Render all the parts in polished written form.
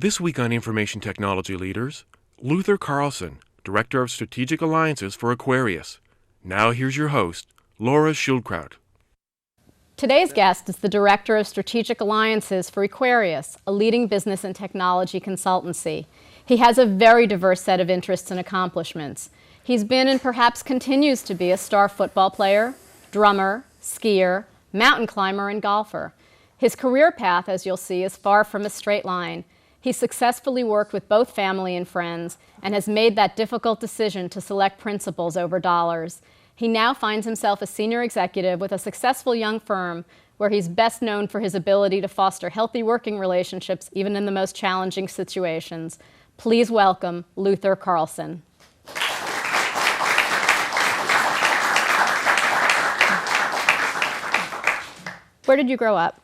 This week on Information Technology Leaders, Luther Carlson, Director of Strategic Alliances for Equarius. Now here's your host, Laura Schildkraut. Today's guest is the Director of Strategic Alliances for Equarius, a leading business and technology consultancy. He has a very diverse set of interests and accomplishments. He's been and perhaps continues to be a star football player, drummer, skier, mountain climber, and golfer. His career path, as you'll see, is far from a straight line. He's successfully worked with both family and friends and has made that difficult decision to select principles over dollars. He now finds himself a senior executive with a successful young firm where he's best known for his ability to foster healthy working relationships even in the most challenging situations. Please welcome Luther Carlson. Where did you grow up?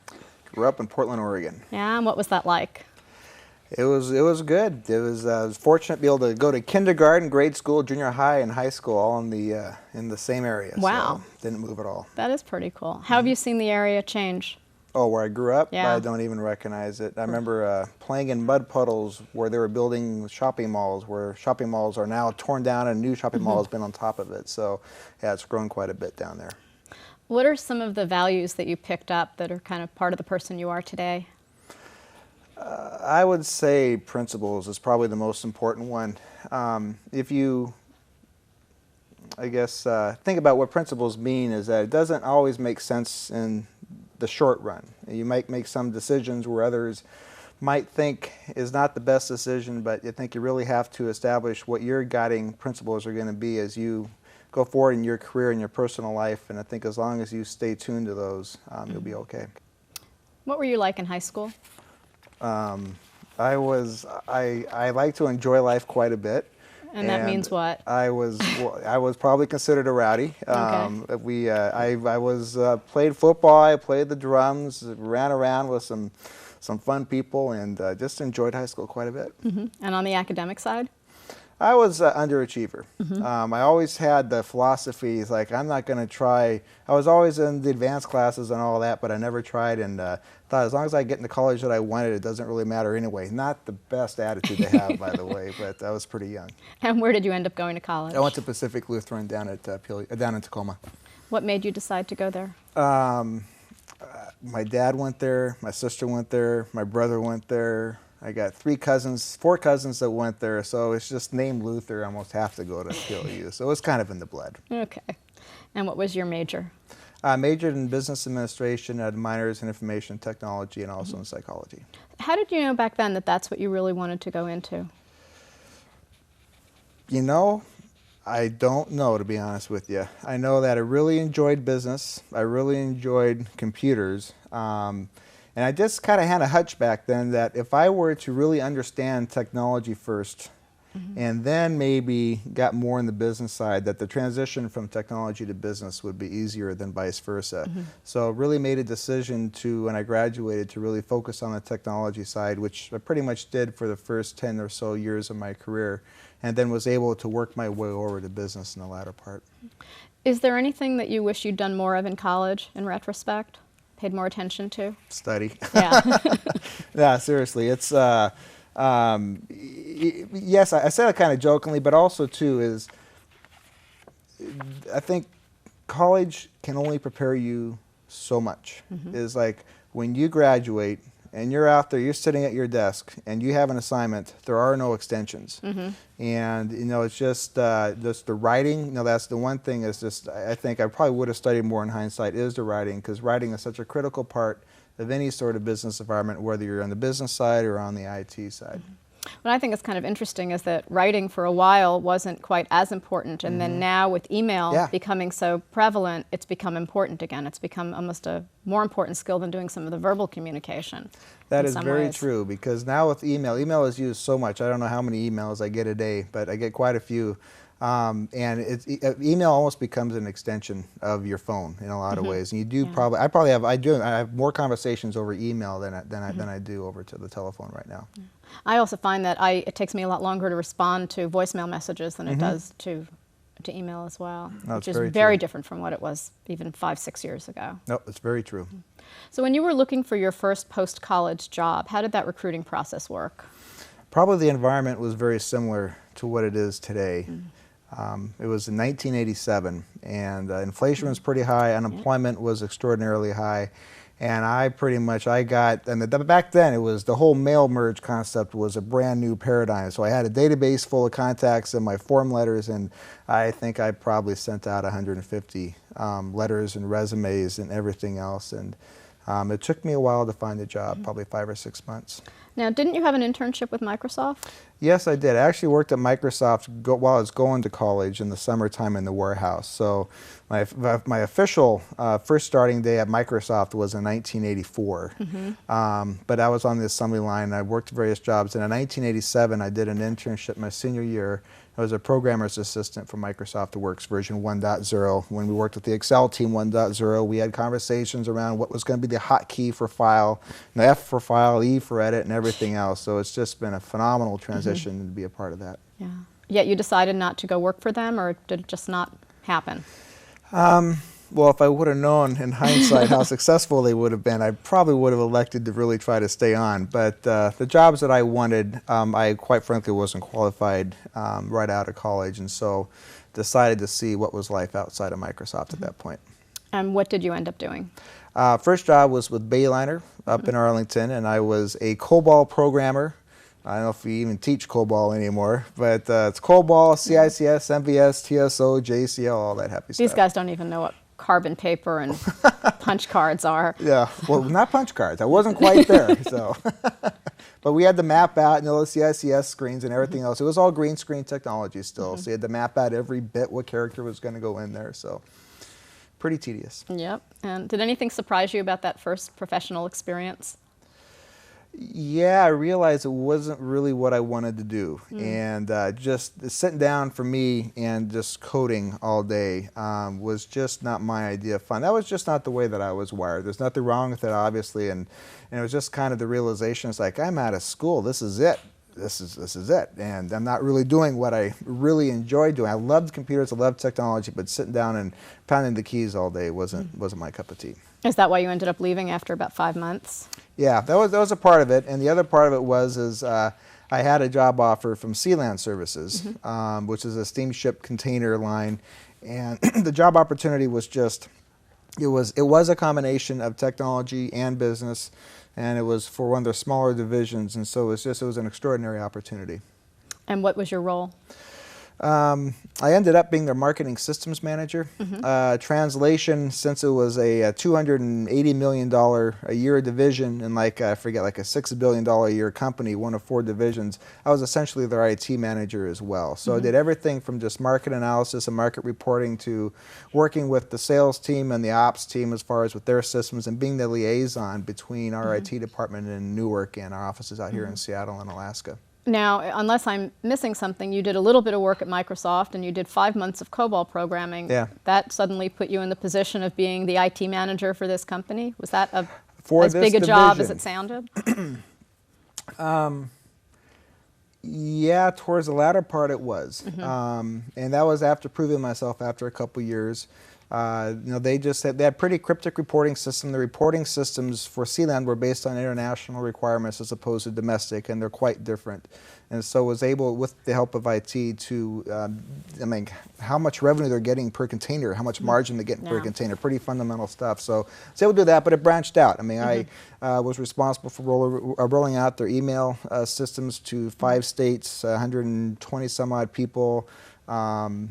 Grew up in Portland, Oregon. Yeah, and what was that like? It was good. I was fortunate to be able to go to kindergarten, grade school, junior high, and high school all in the same area. Wow. So didn't move at all. That is pretty cool. How have you seen the area change? Oh, where I grew up? Yeah. I don't even recognize it. I remember playing in mud puddles where they were building shopping malls, where shopping malls are now torn down and a new shopping mall has been on top of it. So yeah, it's grown quite a bit down there. What are some of the values that you picked up that are kind of part of the person you are today? I would say principles is probably the most important one. If you, think about what principles mean is that it doesn't always make sense in the short run. You might make some decisions where others might think is not the best decision, but I think you really have to establish what your guiding principles are going to be as you go forward in your career and your personal life, and I think as long as you stay tuned to those, you'll be okay. What were you like in high school? I like to enjoy life quite a bit. And that means what? I was probably considered a rowdy. Okay. I played football, I played the drums, ran around with some fun people, and just enjoyed high school quite a bit. Mm-hmm. And on the academic side? I was an underachiever. I always had the philosophies like I'm not going to try. I was always in the advanced classes and all that, but I never tried, and thought as long as I get into college that I wanted, it doesn't really matter anyway. Not the best attitude to have, by the way, but I was pretty young. And where did you end up going to college? I went to Pacific Lutheran down in Tacoma. What made you decide to go there? My dad went there, my sister went there, my brother went there. I got four cousins that went there, so it's just named Luther, I almost have to go to PLU. So it was kind of in the blood. Okay. And what was your major? I majored in business administration, had minors in information technology, and also in psychology. How did you know back then that that's what you really wanted to go into? You know, I don't know, to be honest with you. I know that I really enjoyed business. I really enjoyed computers. And I just kind of had a hunch back then that if I were to really understand technology first, and then maybe got more in the business side, that the transition from technology to business would be easier than vice versa. So really made a decision when I graduated, to really focus on the technology side, which I pretty much did for the first 10 or so years of my career, and then was able to work my way over to business in the latter part. Is there anything that you wish you'd done more of in college, in retrospect? Paid more attention to? Study. Yeah. Yeah, seriously. It's, yes, I said it kind of jokingly, but also too is, I think college can only prepare you so much. It's like when you graduate and you're out there, you're sitting at your desk and you have an assignment, there are no extensions. And it's just the writing, that's the one thing is just, I think I probably would have studied more in hindsight, is the writing, because writing is such a critical part of any sort of business environment, whether you're on the business side or on the IT side. What I think is kind of interesting is that writing for a while wasn't quite as important, and then now with email becoming so prevalent, it's become important again. It's become almost a more important skill than doing some of the verbal communication. That is very true, because now with email is used so much. I don't know how many emails I get a day, but I get quite a few. And email almost becomes an extension of your phone in a lot of ways. And you do I have more conversations over email than I do over to the telephone right now. I also find that it takes me a lot longer to respond to voicemail messages than it does to email as well, which is very different from what it was even 5-6 years ago. No, it's very true. So when you were looking for your first post-college job, how did that recruiting process work? Probably the environment was very similar to what it is today. It was in 1987, and inflation was pretty high, unemployment was extraordinarily high, and back then it was the whole mail merge concept was a brand new paradigm. So I had a database full of contacts and my form letters, and I think I probably sent out 150 letters and resumes and everything else, and it took me a while to find a job, probably 5 or 6 months. Now, didn't you have an internship with Microsoft? Yes, I did. I actually worked at Microsoft while I was going to college in the summertime in the warehouse. So my official first starting day at Microsoft was in 1984. But I was on the assembly line. I worked various jobs. And in 1987, I did an internship my senior year. I was a programmer's assistant for Microsoft Works version 1.0. When we worked with the Excel team 1.0, we had conversations around what was going to be the hotkey for file, the F for file, E for edit, and everything else. So it's just been a phenomenal transition to be a part of that. Yeah. Yet you decided not to go work for them, or did it just not happen? Well, if I would have known in hindsight how successful they would have been, I probably would have elected to really try to stay on. But the jobs that I wanted, I quite frankly wasn't qualified right out of college, and so decided to see what was life outside of Microsoft at that point. And what did you end up doing? First job was with Bayliner up in Arlington, and I was a COBOL programmer. I don't know if we even teach COBOL anymore, but it's COBOL, CICS, MVS, TSO, JCL, all that happy stuff. These guys don't even know what carbon paper and punch cards are. Yeah, well, not punch cards. I wasn't quite there, so. But we had to map out, the CICS screens and everything else. It was all green screen technology still, so you had to map out every bit what character was going to go in there, so pretty tedious. Yep. And did anything surprise you about that first professional experience? Yeah, I realized it wasn't really what I wanted to do. And just sitting down for me and just coding all day was just not my idea of fun. That was just not the way that I was wired. There's nothing wrong with it, obviously. And it was just kind of the realization, it's like, I'm out of school. This is it. This is it. And I'm not really doing what I really enjoyed doing. I loved computers, I loved technology, but sitting down and pounding the keys all day wasn't my cup of tea. Is that why you ended up leaving after about 5 months? Yeah, that was a part of it, and the other part of it was I had a job offer from Sealand Services, which is a steamship container line, and the job opportunity was just it was a combination of technology and business, and it was for one of their smaller divisions, and so it was an extraordinary opportunity. And what was your role? I ended up being their marketing systems manager. Translation, since it was a $280 million a year division and like a $6 billion a year company, one of 4 divisions, I was essentially their IT manager as well. So I did everything from just market analysis and market reporting to working with the sales team and the ops team as far as with their systems and being the liaison between our IT department in Newark and our offices out here in Seattle and Alaska. Now, unless I'm missing something, you did a little bit of work at Microsoft and you did 5 months of COBOL programming. Yeah. That suddenly put you in the position of being the IT manager for this company? Was that as big a job as it sounded? Yeah, towards the latter part it was. And that was after proving myself after a couple years. They had pretty cryptic reporting system. The reporting systems for Sealand were based on international requirements as opposed to domestic, and they're quite different. And so was able, with the help of IT, to, how much revenue they're getting per container, how much margin they're getting per container, pretty fundamental stuff. So I was able to do that, but it branched out. I was responsible for rolling out their email systems to 5 states, 120 some odd people. So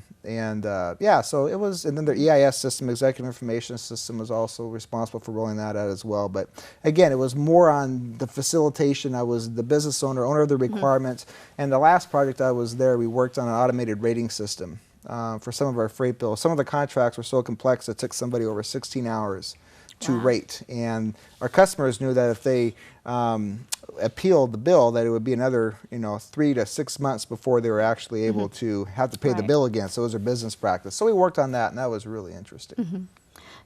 it was, and then their EIS system, Executive Information System, was also responsible for rolling that out as well. But again, it was more on the facilitation. I was the business owner of the requirements. And the last project I was there, we worked on an automated rating system for some of our freight bills. Some of the contracts were so complex it took somebody over 16 hours to rate. And our customers knew that if they appealed the bill, that it would be another 3 to 6 months before they were actually able to have to pay the bill again. So it was a business practice. So we worked on that, and that was really interesting.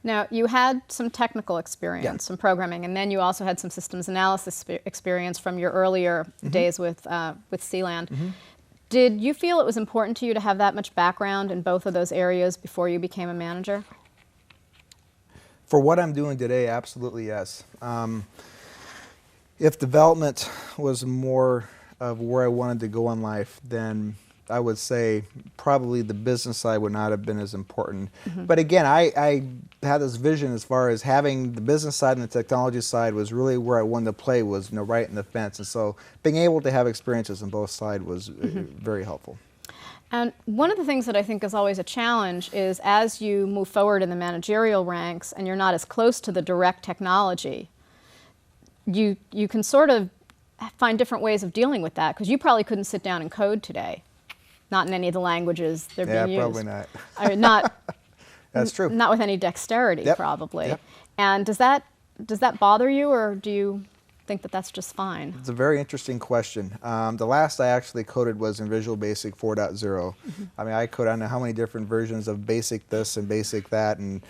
Now, you had some technical experience, some programming, and then you also had some systems analysis experience from your earlier days with Sealand. Did you feel it was important to you to have that much background in both of those areas before you became a manager? For what I'm doing today, absolutely yes. If development was more of where I wanted to go in life, then I would say probably the business side would not have been as important. But again, I had this vision as far as having the business side and the technology side was really where I wanted to play, was right in the fence. And so being able to have experiences on both sides was very helpful. And one of the things that I think is always a challenge is as you move forward in the managerial ranks and you're not as close to the direct technology, you can sort of find different ways of dealing with that, because you probably couldn't sit down and code today. Not in any of the languages they're being used. Yeah, probably not. I mean, not That's true. Not with any dexterity, probably. Yep. And does that bother you, or do you think that that's just fine? It's a very interesting question. The last I actually coded was in Visual Basic 4.0. I mean, I code, I don't know how many different versions of Basic this and Basic that, and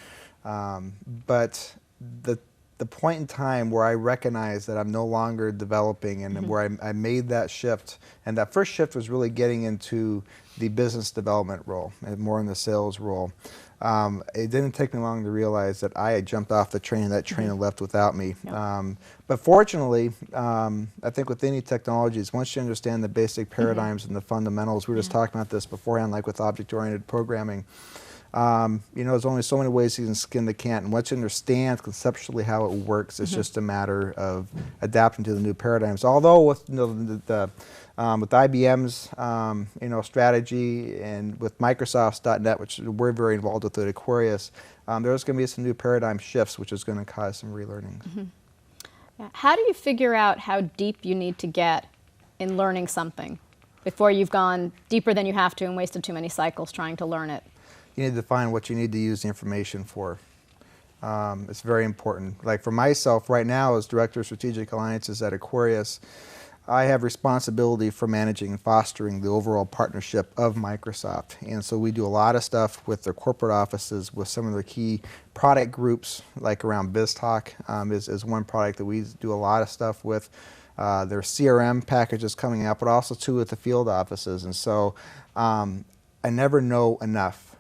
but the point in time where I recognized that I'm no longer developing, and where I made that shift, and that first shift was really getting into the business development role and more in the sales role. It didn't take me long to realize that I had jumped off the train and that train had left without me. But fortunately, I think with any technologies, once you understand the basic paradigms and the fundamentals, we were just talking about this beforehand, like with object-oriented programming, you know, there's only so many ways you can skin the cat, and once you understand conceptually how it works, it's just a matter of adapting to the new paradigms. Although with with IBM's you know, strategy, and with Microsoft's .NET, which we're very involved with at Equarius, there's going to be some new paradigm shifts, which is going to cause some relearnings. How do you figure out how deep you need to get in learning something before you've gone deeper than you have to and wasted too many cycles trying to learn it? You need to find what you need to use the information for. It's very important. Like for myself right now as Director of Strategic Alliances at Equarius, I have responsibility for managing and fostering the overall partnership of Microsoft. And so we do a lot of stuff with their corporate offices, with some of their key product groups, like around BizTalk is one product that we do a lot of stuff with. Their CRM packages coming out, but also too with the field offices. And so I never know enough.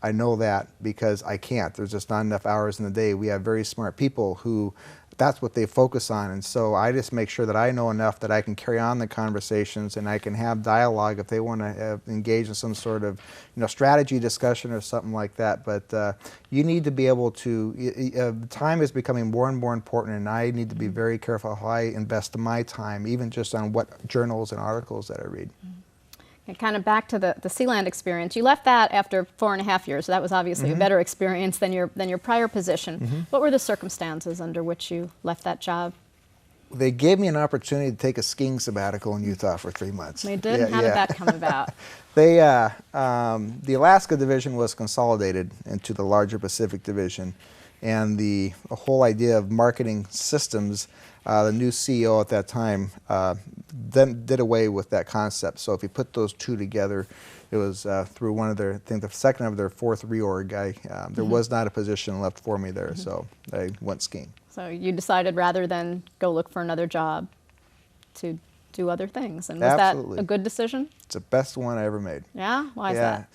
I know that because I can't. There's just not enough hours in the day. We have very smart people who that's what they focus on, and so I just make sure that I know enough that I can carry on the conversations and I can have dialogue if they want to engage in some sort of strategy discussion or something like that. But you need to be able to, time is becoming more and more important, and I need to be very careful how I invest my time, even just on what journals and articles that I read. And kind of back to the Sealand experience, you left that after 4.5 years, so that was obviously a better experience than your prior position. What were the circumstances under which you left that job? They gave me an opportunity to take a skiing sabbatical in Utah for 3 months. They did? How did that come about? They, the Alaska division was consolidated into the larger Pacific division, and the whole idea of marketing systems, the new CEO at that time then did away with that concept. So if you put those two together, it was through one of their, I think the second of their fourth reorg, there was not a position left for me there, so I went skiing. So you decided rather than go look for another job to do other things. And was that a good decision? It's the best one I ever made. Yeah? Why is that?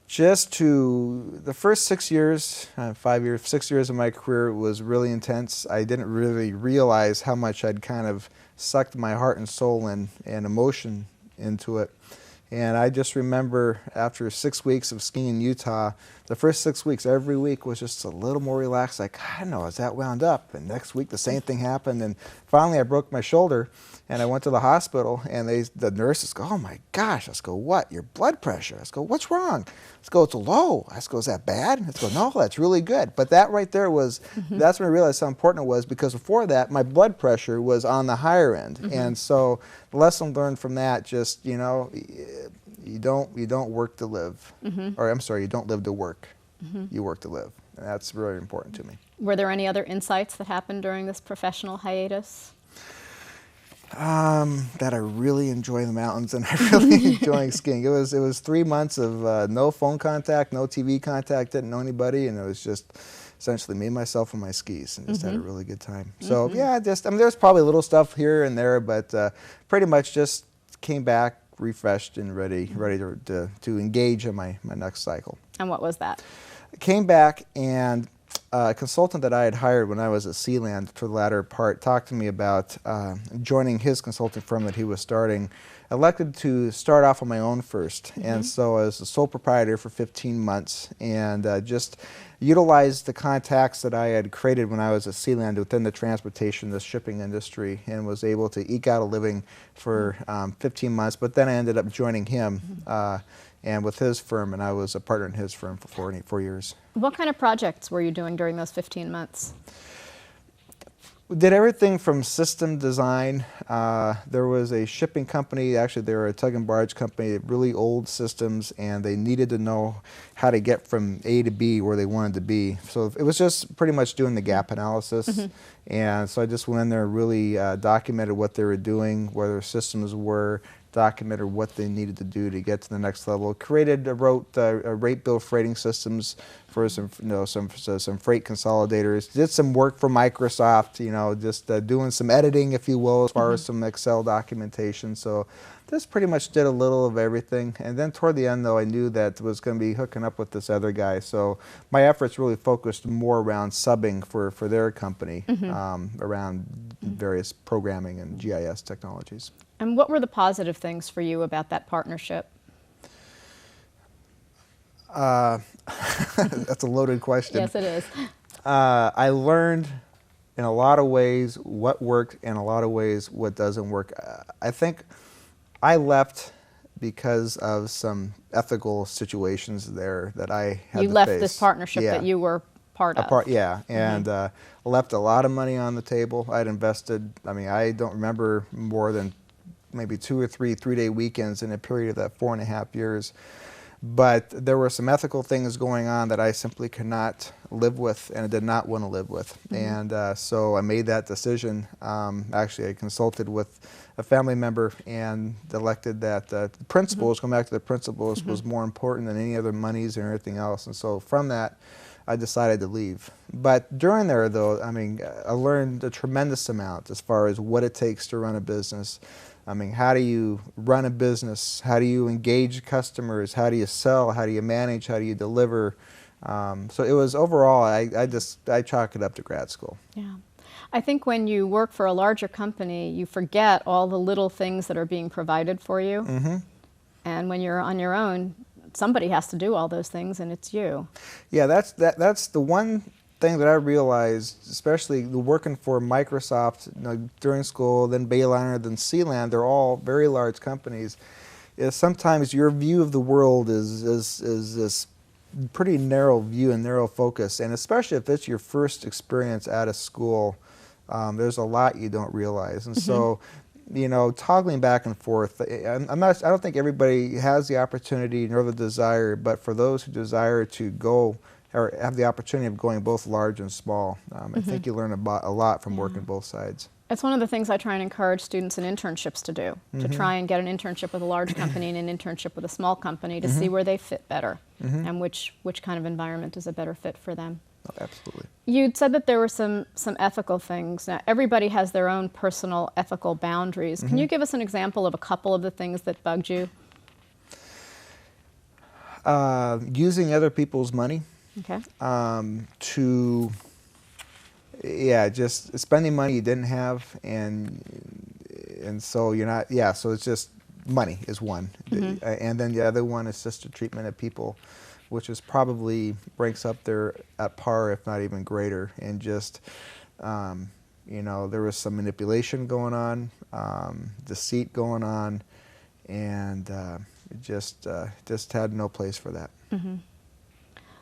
Just to, the first 6 years, 6 years of my career was really intense. I didn't really realize how much I'd kind of sucked my heart and soul and emotion into it. And I just remember after 6 weeks of skiing in Utah, the first 6 weeks, every week was just a little more relaxed. Like, I don't know, is that wound up? And next week the same thing happened. And finally I broke my shoulder and I went to the hospital, and the nurses go, "Oh my gosh." I go, "What? Your blood pressure?" I go, "What's wrong?" I go, "It's low." I go, "Is that bad?" I go, "No, that's really good." But that right there was, that's when I realized how important it was, because before that my blood pressure was on the higher end. And so the lesson learned from that, just, you don't work to live. Or I'm sorry, you don't live to work. You work to live. And that's really important to me. Were there any other insights that happened during this professional hiatus? That I really enjoy the mountains, and I really enjoy skiing. It was 3 months of no phone contact, no TV contact, didn't know anybody, and it was just essentially me, myself, and my skis, and just had a really good time. So yeah, there's probably little stuff here and there, but pretty much just came back refreshed and ready to engage in my next cycle. And what was that? I came back, and a consultant that I had hired when I was at Sealand for the latter part talked to me about joining his consulting firm that he was starting. I elected to start off on my own first, and so I was the sole proprietor for 15 months and just utilized the contacts that I had created when I was at Sealand within the transportation, the shipping industry, and was able to eke out a living for 15 months. But then I ended up joining him and with his firm, and I was a partner in his firm for 4 years. What kind of projects were you doing during those 15 months? We did everything from system design. There was a shipping company, actually they were a tug and barge company, really old systems, and they needed to know how to get from A to B where they wanted to be. So it was just pretty much doing the gap analysis. And so I just went in there and really documented what they were doing, where their systems were, documented what they needed to do to get to the next level. Wrote rate bill freighting systems for some freight consolidators. Did some work for Microsoft, just doing some editing, if you will, as far as some Excel documentation. So just pretty much did a little of everything. And then toward the end, though, I knew that I was going to be hooking up with this other guy. So my efforts really focused more around subbing for their company, around various programming and GIS technologies. And what were the positive things for you about that partnership? That's a loaded question. Yes, it is. I learned in a lot of ways what worked, and a lot of ways what doesn't work. I think I left because of some ethical situations there that I had to You left face. this partnership that you were part of. And left a lot of money on the table. I'd invested, I don't remember more than maybe 2 or 3 3-day weekends in a period of that 4.5 years. But there were some ethical things going on that I simply could not live with, and I did not want to live with. And so I made that decision. Actually, I consulted with a family member and elected that the principles, going back to the principles, was more important than any other monies or anything else. And so from that, I decided to leave. But during there, though, I learned a tremendous amount as far as what it takes to run a business. How do you run a business? How do you engage customers? How do you sell? How do you manage? How do you deliver? So it was overall, I chalk it up to grad school. Yeah. I think when you work for a larger company, you forget all the little things that are being provided for you. And when you're on your own, somebody has to do all those things, and it's you. Yeah, that's the one thing that I realized, especially working for Microsoft during school, then Bayliner, then Sealand, they're all very large companies, is sometimes your view of the world is this pretty narrow view and narrow focus. And especially if it's your first experience out of school, there's a lot you don't realize. And so, toggling back and forth, I don't think everybody has the opportunity nor the desire, but for those who desire to go or have the opportunity of going both large and small, I think you learn a lot from working both sides. It's one of the things I try and encourage students in internships to do, to try and get an internship with a large company and an internship with a small company to see where they fit better and which kind of environment is a better fit for them. Oh, absolutely. You'd said that there were some ethical things. Now, everybody has their own personal ethical boundaries. Can you give us an example of a couple of the things that bugged you? Using other people's money. Okay. Just spending money you didn't have, and so you're not. Yeah, so it's just money is one, and then the other one is just the treatment of people, which is probably ranks up there at par, if not even greater. And just there was some manipulation going on, deceit going on, and just had no place for that.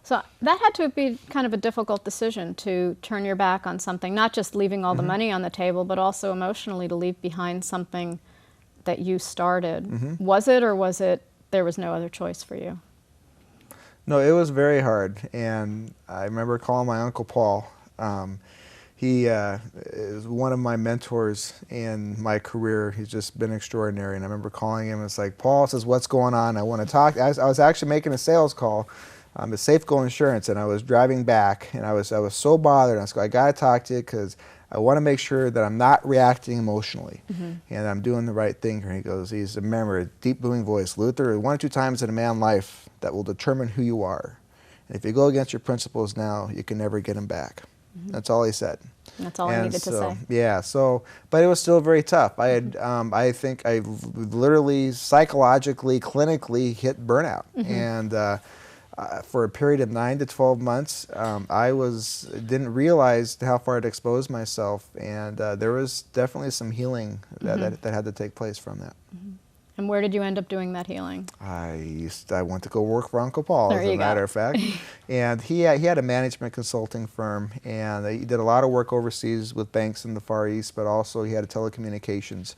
So that had to be kind of a difficult decision to turn your back on something, not just leaving all the money on the table, but also emotionally to leave behind something that you started. Was it, or was it there was no other choice for you? No, it was very hard. And I remember calling my Uncle Paul. He is one of my mentors in my career. He's just been extraordinary. And I remember calling him, and it's like, Paul says, what's going on? I want to talk. I was actually making a sales call. At Safeco Insurance, and I was driving back, and I was so bothered. I was like, I got to talk to you because I want to make sure that I'm not reacting emotionally, and I'm doing the right thing. And he goes, he's a deep booming voice, Luther, 1 or 2 times in a man's life that will determine who you are. And if you go against your principles now, you can never get them back. That's all he said. That's all I needed to say. Yeah, but it was still very tough. I had, I think I literally, psychologically, clinically hit burnout. And for a period of 9 to 12 months, I didn't realize how far I'd exposed myself. And there was definitely some healing that had to take place from that. And where did you end up doing that healing? I went to go work for Uncle Paul, as a matter of fact. And he had a management consulting firm, and he did a lot of work overseas with banks in the Far East, but also he had a telecommunications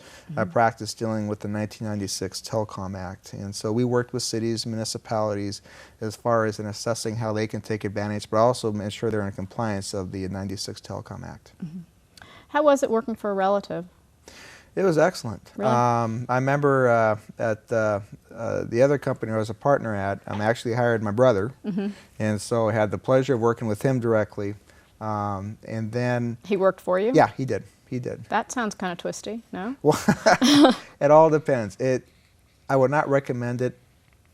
practice dealing with the 1996 Telecom Act. And so we worked with cities, municipalities, as far as in assessing how they can take advantage, but also make sure they're in compliance of the 96 Telecom Act. How was it working for a relative? It was excellent. Really? I remember at the other company I was a partner at, I actually hired my brother, and so I had the pleasure of working with him directly. And then He worked for you? yeah, he did. He did. That sounds kind of twisty, no? Well, it all depends. I would not recommend it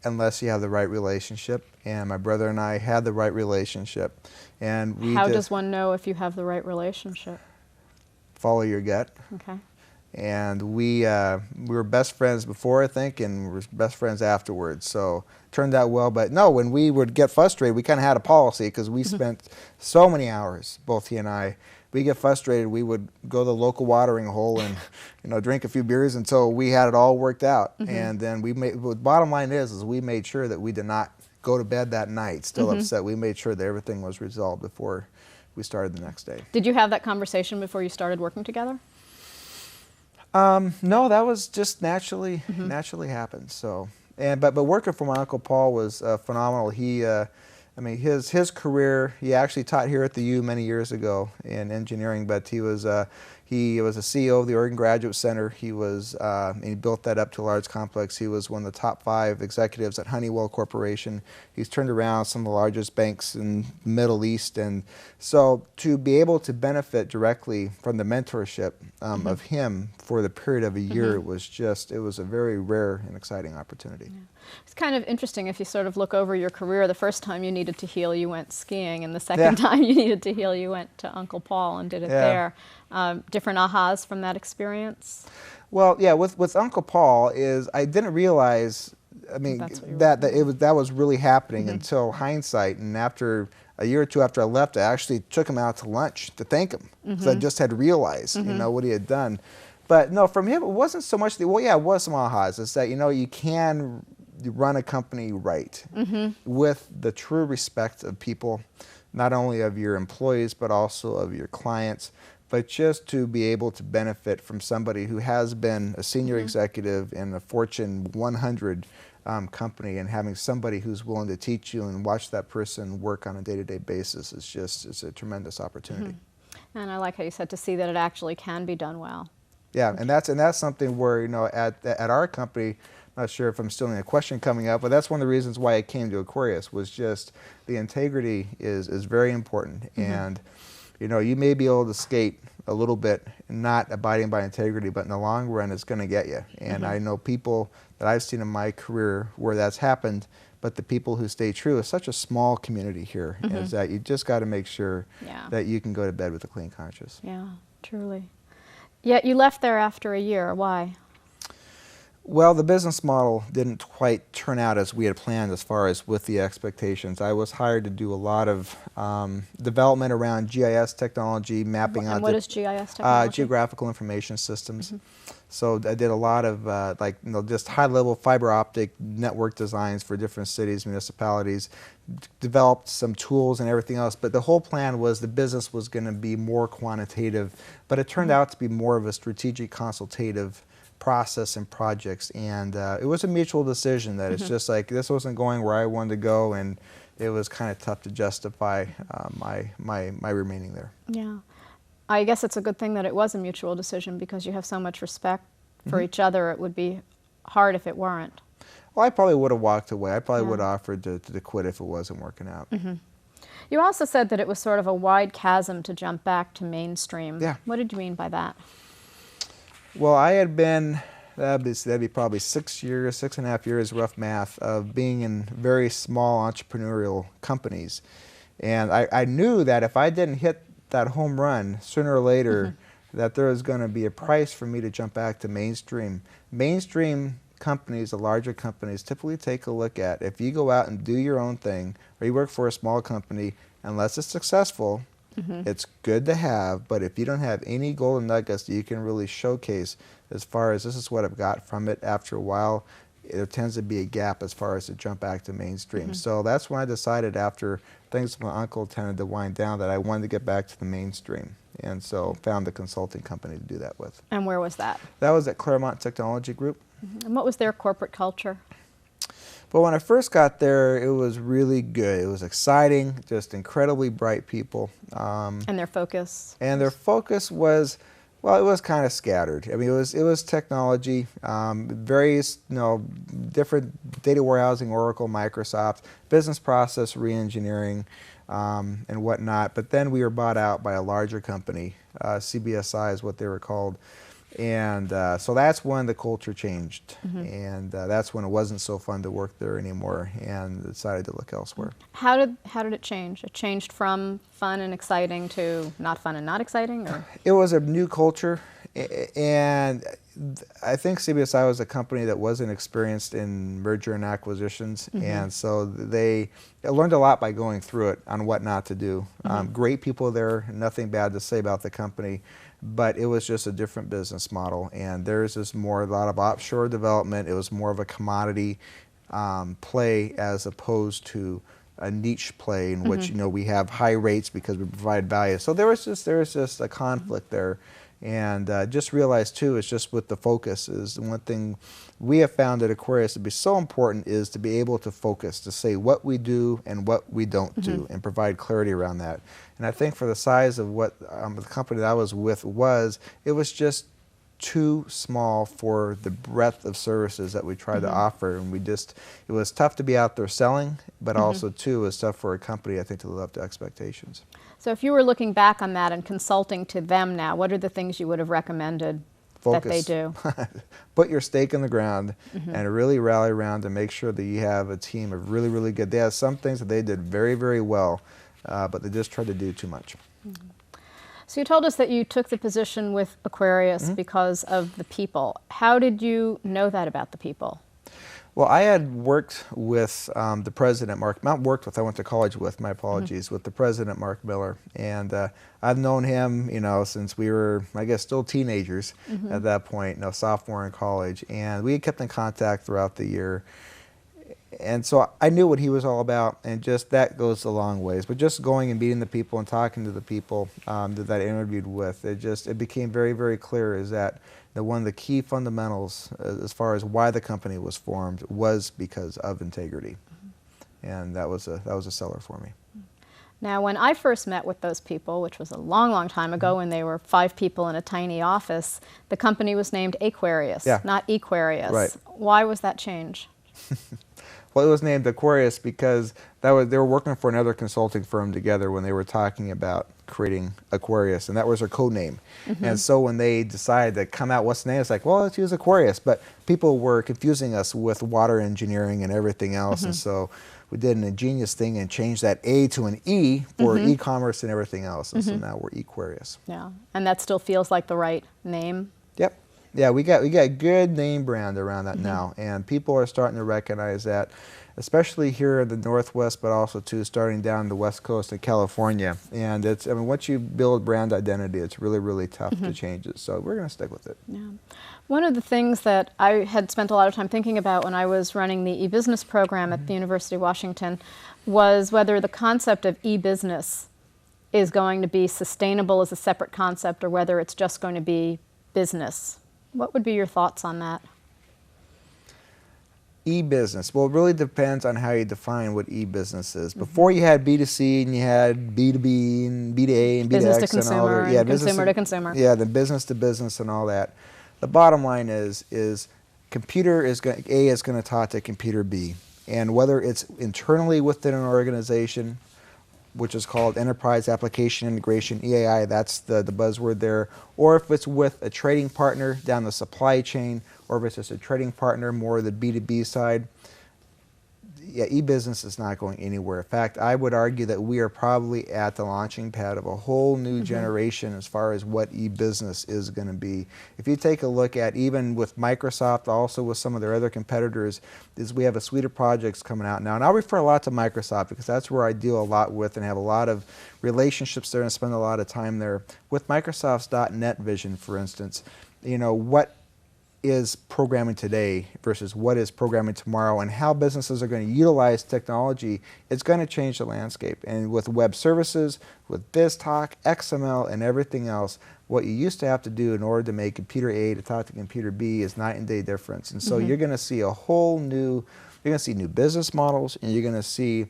unless you have the right relationship. And my brother and I had the right relationship. And How does one know if you have the right relationship? Follow your gut. Okay. And we were best friends before, I think, and we were best friends afterwards. So it turned out well. But no, when we would get frustrated, we kind of had a policy because we spent so many hours, both he and I. We get frustrated, we would go to the local watering hole and drink a few beers until we had it all worked out. And then the bottom line is we made sure that we did not go to bed that night still upset. We made sure that everything was resolved before we started the next day. Did you have that conversation before you started working together? No, that was just naturally happened. So, but working for my Uncle Paul was phenomenal. He, I mean, his career. He actually taught here at the U many years ago in engineering, but he was a CEO of the Oregon Graduate Center. He built that up to a large complex. He was one of the top 5 executives at Honeywell Corporation. He's turned around some of the largest banks in the Middle East, and so to be able to benefit directly from the mentorship of him for the period of a year it was a very rare and exciting opportunity. Yeah. It's kind of interesting if you sort of look over your career. The first time you needed to heal, you went skiing, and the second time you needed to heal, you went to Uncle Paul and did it there. Different ahas from that experience? Well, yeah, with Uncle Paul I didn't realize, I mean, that was really happening until hindsight, and after a year or two after I left, I actually took him out to lunch to thank him, because I just had realized, what he had done. But no, from him, it wasn't so much it was some ahas. It's that, you can run a company right with the true respect of people, not only of your employees, but also of your clients. But just to be able to benefit from somebody who has been a senior executive in a Fortune 100 company, and having somebody who's willing to teach you and watch that person work on a day-to-day basis it's a tremendous opportunity. And I like how you said to see that it actually can be done well. Yeah, and that's something where, at our company, I'm not sure if I'm still in a question coming up, but that's one of the reasons why I came to Equarius, was just the integrity is very important. And you may be able to skate a little bit not abiding by integrity, but in the long run it's going to get you. And I know people that I've seen in my career where that's happened, but the people who stay true is such a small community here, is that you just got to make sure that you can go to bed with a clean conscience. Yeah, truly. Yet you left there after a year. Why? Well, the business model didn't quite turn out as we had planned as far as with the expectations. I was hired to do a lot of development around GIS technology, mapping out. And what is GIS technology? Geographical Information Systems. So I did a lot of just high-level fiber optic network designs for different cities, municipalities, developed some tools and everything else. But the whole plan was the business was going to be more quantitative, but it turned out to be more of a strategic consultative process and projects, and it was a mutual decision that it's just like this wasn't going where I wanted to go, and it was kind of tough to justify my remaining there. Yeah, I guess it's a good thing that it was a mutual decision, because you have so much respect for each other. It would be hard if it weren't. Well, I probably would have walked away. I probably would have offered to quit if it wasn't working out. You also said that it was sort of a wide chasm to jump back to mainstream. Yeah. What did you mean by that? Well, I had been that'd be probably 6.5 years, rough math, of being in very small entrepreneurial companies. And I knew that if I didn't hit that home run sooner or later, that there was going to be a price for me to jump back to mainstream. Mainstream companies, the larger companies, typically take a look at, if you go out and do your own thing, or you work for a small company, unless it's successful, it's good to have, but if you don't have any golden nuggets that you can really showcase as far as this is what I've got from it, after a while, there tends to be a gap as far as to jump back to mainstream. So that's when I decided, after things with my uncle tended to wind down, that I wanted to get back to the mainstream. And so found the consulting company to do that with. And where was that? That was at Claremont Technology Group. And what was their corporate culture? But when I first got there, it was really good. It was exciting, just incredibly bright people. And their focus? And their focus was, well, it was kind of scattered. I mean, it was technology, various, different data warehousing, Oracle, Microsoft, business process re-engineering, and whatnot. But then we were bought out by a larger company, CBSI is what they were called. And so that's when the culture changed, and that's when it wasn't so fun to work there anymore, and decided to look elsewhere. How did it change? It changed from fun and exciting to not fun and not exciting, or? It was a new culture, and I think CBSI was a company that wasn't experienced in merger and acquisitions, and so they learned a lot by going through it on what not to do. Great people there, nothing bad to say about the company. But it was just a different business model, and there's just a lot of offshore development. It was more of a commodity play as opposed to a niche play in which we have high rates because we provide value. So there was just a conflict there, and just realized too, it's just with the focus is one thing we have found at Equarius to be so important, is to be able to focus, to say what we do and what we don't do, and provide clarity around that. And I think for the size of what the company that I was with it was just too small for the breadth of services that we tried to offer, and it was tough to be out there selling, but also too, it was tough for a company, I think, to live up to expectations. So if you were looking back on that and consulting to them now, what are the things you would have recommended that they do? Put your stake in the ground and really rally around and make sure that you have a team of really, really good. They have some things that they did very, very well, but they just tried to do too much. So you told us that you took the position with Equarius because of the people. How did you know that about the people? Well, I had worked with the president, I went to college with, my apologies, with the president, Mark Miller. And I've known him, since we were, I guess, still teenagers at that point, sophomore in college. And we had kept in contact throughout the year. And so I knew what he was all about, and just that goes a long ways. But just going and meeting the people and talking to the people that I interviewed with, it became very, very clear is that one of the key fundamentals as far as why the company was formed was because of integrity. And that was a seller for me. Now, when I first met with those people, which was a long, long time ago when they were 5 people in a tiny office, the company was named Equarius, not Equarius. Right. Why was that change? Well, it was named Equarius because they were working for another consulting firm together when they were talking about creating Equarius, and that was their code name. And so when they decided to come out, what's the name? It's like, well, let's use Equarius. But people were confusing us with water engineering and everything else, and so we did an ingenious thing and changed that A to an E for e-commerce and everything else, and so now we're Equarius. Yeah, and that still feels like the right name? Yep. Yeah, we got good name brand around that now, and people are starting to recognize that, especially here in the Northwest, but also too starting down the West Coast of California. And once you build brand identity, it's really, really tough to change it. So we're going to stick with it. Yeah. One of the things that I had spent a lot of time thinking about when I was running the e-business program at the University of Washington was whether the concept of e-business is going to be sustainable as a separate concept, or whether it's just going to be business. What would be your thoughts on that? E-business. Well, it really depends on how you define what e-business is. Before you had B2C and you had B2B and B2A and business B2X to consumer, and all that. Yeah, consumer to consumer. Yeah, the business to business and all that. The bottom line is computer A is going to talk to computer B. And whether it's internally within an organization which is called Enterprise Application Integration, EAI, that's the buzzword there, or if it's with a trading partner down the supply chain, or if it's just a trading partner, more the B2B side, yeah, e-business is not going anywhere. In fact, I would argue that we are probably at the launching pad of a whole new generation as far as what e-business is going to be. If you take a look at, even with Microsoft, also with some of their other competitors, is we have a suite of projects coming out now. And I'll refer a lot to Microsoft because that's where I deal a lot with and have a lot of relationships there and spend a lot of time there. With Microsoft's .NET vision, for instance, you know, what is programming today versus what is programming tomorrow, and how businesses are going to utilize technology, it's going to change the landscape. And with web services, with BizTalk, XML, and everything else, what you used to have to do in order to make computer A to talk to computer B is night and day difference. And so you're going to see a whole new, you're going to see new business models, and you're going to see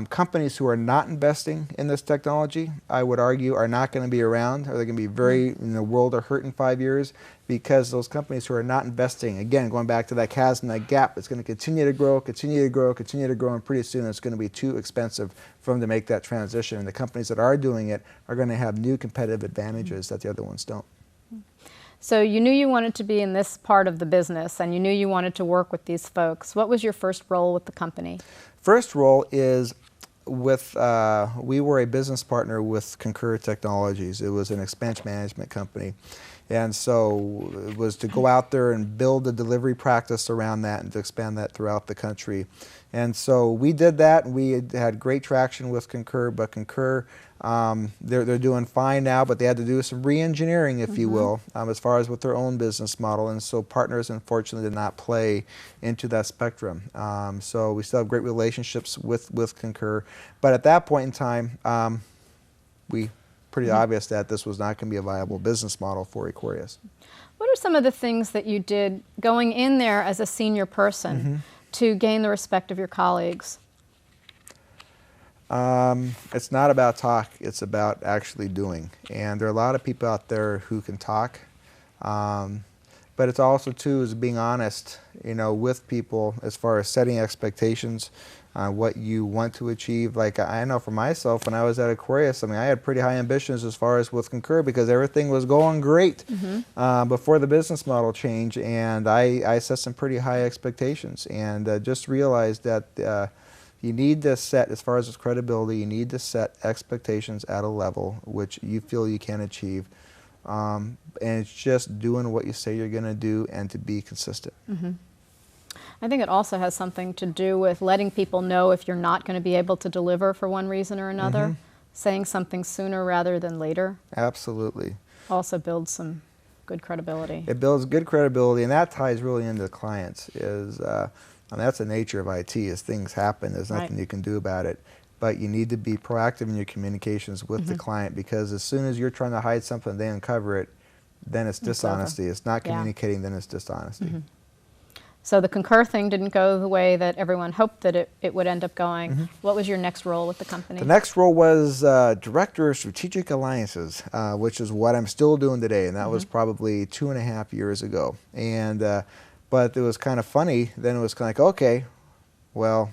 companies who are not investing in this technology, I would argue, are not going to be around, or they're going to be very, in the world of hurt in 5 years, because those companies who are not investing, again, going back to that chasm, that gap, it's going to continue to grow, continue to grow, continue to grow, and pretty soon it's going to be too expensive for them to make that transition. And the companies that are doing it are going to have new competitive advantages that the other ones don't. So you knew you wanted to be in this part of the business, and you knew you wanted to work with these folks. What was your first role with the company? First role is with, we were a business partner with Concur Technologies. It was an expense management company. And so it was to go out there and build a delivery practice around that and to expand that throughout the country. And so we did that, and we had great traction with Concur, but Concur, they're doing fine now, but they had to do some re-engineering, if you will, as far as with their own business model. And so partners, unfortunately, did not play into that spectrum. So we still have great relationships with Concur. But at that point in time, pretty obvious that this was not going to be a viable business model for Equarius. What are some of the things that you did going in there as a senior person to gain the respect of your colleagues? It's not about talk, it's about actually doing. And there are a lot of people out there who can talk, but it's also too is being honest, you know, with people as far as setting expectations, what you want to achieve. Like I know for myself, when I was at Equarius, I mean, I had pretty high ambitions as far as with Concur because everything was going great before the business model change, and I set some pretty high expectations, and just realized that you need to set, as far as its credibility, you need to set expectations at a level which you feel you can achieve. And it's just doing what you say you're going to do and to be consistent. I think it also has something to do with letting people know if you're not going to be able to deliver for one reason or another. Saying something sooner rather than later. Absolutely. Also builds some good credibility. It builds good credibility, and that ties really into the clients. And that's the nature of IT, is things happen. There's nothing you can do about it. But you need to be proactive in your communications with the client, because as soon as you're trying to hide something, they uncover it, then it's dishonesty. It's not communicating, then it's dishonesty. So the Concur thing didn't go the way that everyone hoped that it would end up going. What was your next role with the company? The next role was Director of Strategic Alliances, which is what I'm still doing today, and that was probably 2.5 years ago. And but it was kind of funny. Then it was kind of like, okay, well,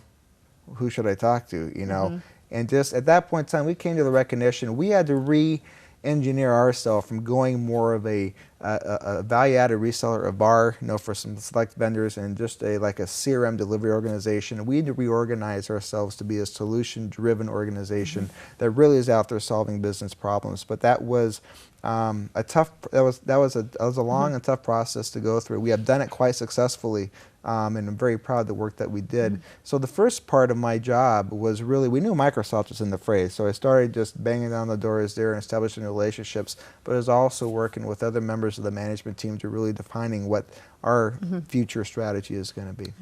who should I talk to, you know? And just at that point in time, we came to the recognition we had to re-engineer ourselves from going more of a value-added reseller of VAR, you know, for some select vendors, and just like a CRM delivery organization. We need to reorganize ourselves to be a solution-driven organization that really is out there solving business problems. But that was that was a long and tough process to go through. We have done it quite successfully, and I'm very proud of the work that we did. So the first part of my job was really, we knew Microsoft was in the fray, so I started just banging down the doors there and establishing relationships, but I was also working with other members of the management team to really defining what our future strategy is going to be.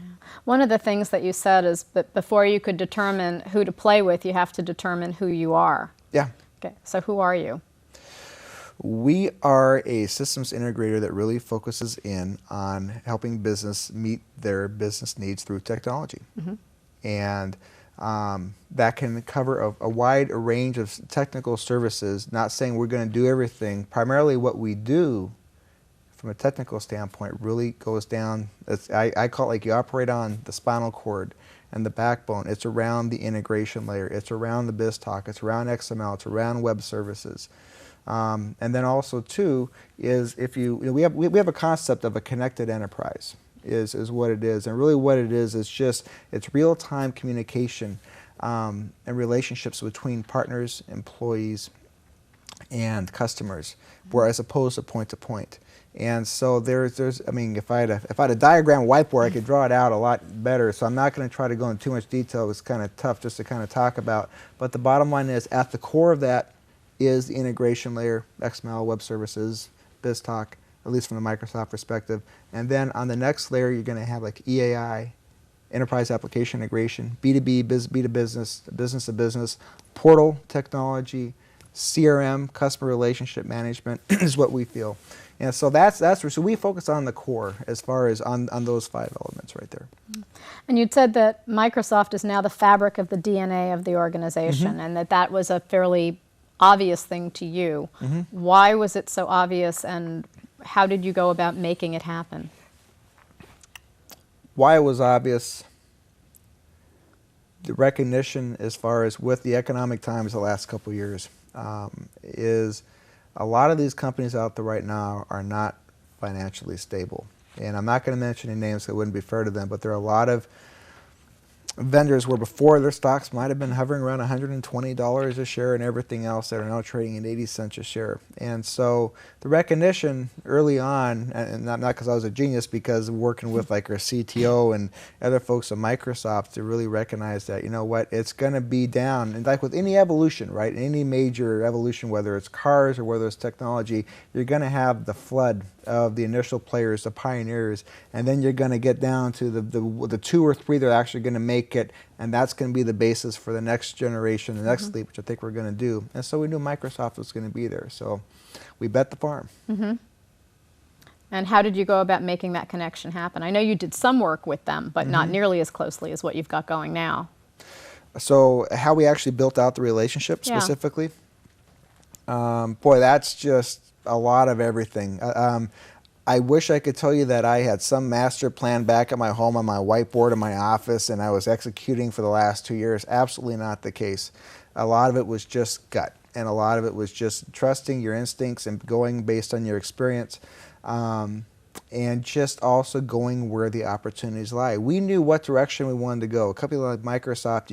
One of the things that you said is that before you could determine who to play with, you have to determine who you are. Yeah. Okay, so who are you? We are a systems integrator that really focuses in on helping business meet their business needs through technology. And that can cover a wide range of technical services, not saying we're going to do everything. Primarily what we do from a technical standpoint, really goes down. I call it like you operate on the spinal cord and the backbone. It's around the integration layer. It's around the BizTalk. It's around XML. It's around web services. And then also too is if we have a concept of a connected enterprise is what it is, and really what it is just it's real-time communication and relationships between partners, employees, and customers, where as opposed to point to point. And so there's I mean, if I had a diagram whiteboard, I could draw it out a lot better. So I'm not going to try to go into too much detail. It's kind of tough just to kind of talk about. But the bottom line is, at the core of that is the integration layer, XML, web services, BizTalk, at least from the Microsoft perspective. And then on the next layer, you're going to have like EAI, enterprise application integration, B2B, B2Business, business to business, portal technology, CRM, customer relationship management is what we feel. And so so we focus on the core as far as on those 5 elements right there. And you'd said that Microsoft is now the fabric of the DNA of the organization, and that was a fairly obvious thing to you. Why was it so obvious, and how did you go about making it happen? Why it was obvious, the recognition as far as with the economic times the last couple of years, is a lot of these companies out there right now are not financially stable. And I'm not going to mention any names that wouldn't be fair to them, but there are a lot of vendors where before their stocks might have been hovering around $120 a share and everything else that are now trading at 80 cents a share. And so the recognition early on, and not because I was a genius, because working with like our CTO and other folks at Microsoft to really recognize that, you know what, it's going to be down. And like with any evolution, right, any major evolution, whether it's cars or whether it's technology, you're going to have the flood of the initial players, the pioneers, and then you're going to get down to the 2 or 3 that are actually going to make it, and that's going to be the basis for the next generation, the next leap, which I think we're going to do. And so we knew Microsoft was going to be there, so we bet the farm. And how did you go about making that connection happen? I know you did some work with them, but not nearly as closely as what you've got going now. So how we actually built out the relationship specifically, boy, that's just a lot of everything. I wish I could tell you that I had some master plan back at my home on my whiteboard in my office and I was executing for the last 2 years. Absolutely not the case. A lot of it was just gut, and a lot of it was just trusting your instincts and going based on your experience, and just also going where the opportunities lie. We knew what direction we wanted to go. A company like Microsoft,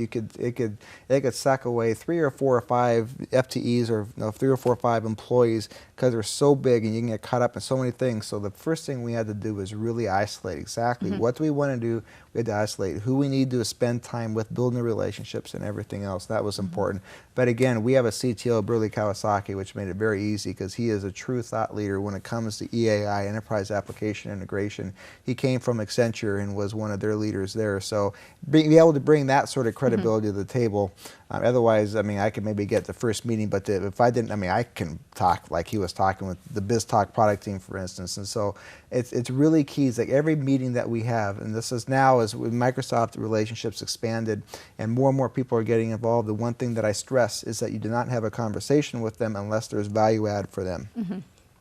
they could suck away 3 or 4 or 5 FTEs, or 3 or 4 or 5 employees, because they're so big and you can get caught up in so many things. So the first thing we had to do was really isolate exactly what do we want to do. We had to isolate who we need to spend time with, building relationships and everything else. That was important. But again, we have a CTO, Burley Kawasaki, which made it very easy because he is a true thought leader when it comes to EAI, enterprise application integration. He came from Accenture and was one of their leaders there. So be able to bring that sort of credibility to the table. Otherwise, I mean, I could maybe get the first meeting, but if I didn't, I mean, I can talk like he was talking with the BizTalk product team, for instance. And so it's really key. It's like every meeting that we have, and this is now as with Microsoft relationships expanded and more people are getting involved, the one thing that I stress is that you do not have a conversation with them unless there's value add for them.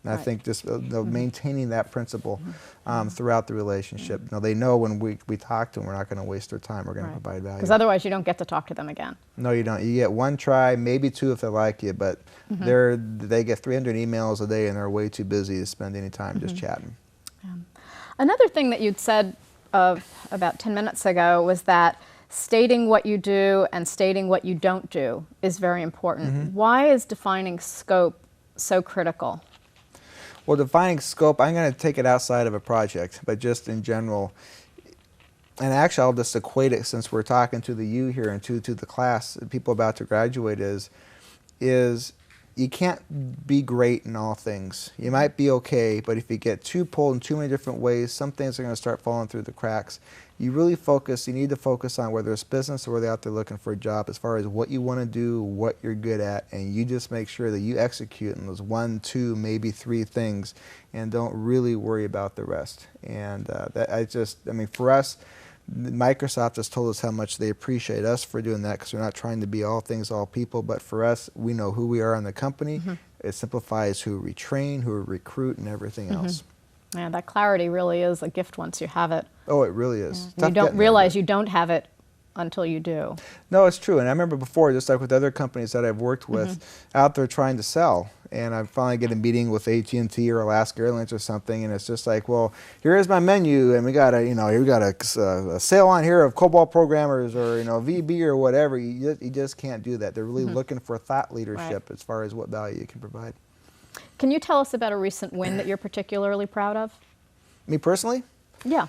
And I think just maintaining that principle throughout the relationship. You know, they know when we talk to them, we're not going to waste their time. We're going to provide value. Because otherwise you don't get to talk to them again. No, you don't. You get 1 try, maybe 2 if they like you, but they get 300 emails a day and they're way too busy to spend any time just chatting. Another thing that you'd said about 10 minutes ago was that stating what you do and stating what you don't do is very important. Why is defining scope so critical? Well, defining scope, I'm going to take it outside of a project, but just in general. And actually, I'll just equate it, since we're talking to the you here and to the class, people about to graduate, is you can't be great in all things. You might be okay, but if you get too pulled in too many different ways, some things are going to start falling through the cracks. You need to focus on whether it's business or whether they're out there looking for a job, as far as what you want to do, what you're good at, and you just make sure that you execute in those 1, 2, maybe 3 things, and don't really worry about the rest. And I mean, for us, Microsoft has told us how much they appreciate us for doing that, because we're not trying to be all things, all people, but for us, we know who we are in the company. It simplifies who we train, who we recruit, and everything else. Yeah, that clarity really is a gift once you have it. Oh, it really is. Yeah. You don't realize you don't have it until you do. No, it's true. And I remember before, just like with other companies that I've worked with, out there trying to sell, and I finally get a meeting with AT&T or Alaska Airlines or something, and it's just like, well, here's my menu, and we got a, we got a sale on here of COBOL programmers or VB or whatever. You just can't do that. They're really looking for thought leadership as far as what value you can provide. Can you tell us about a recent win that you're particularly proud of? Me personally? Yeah.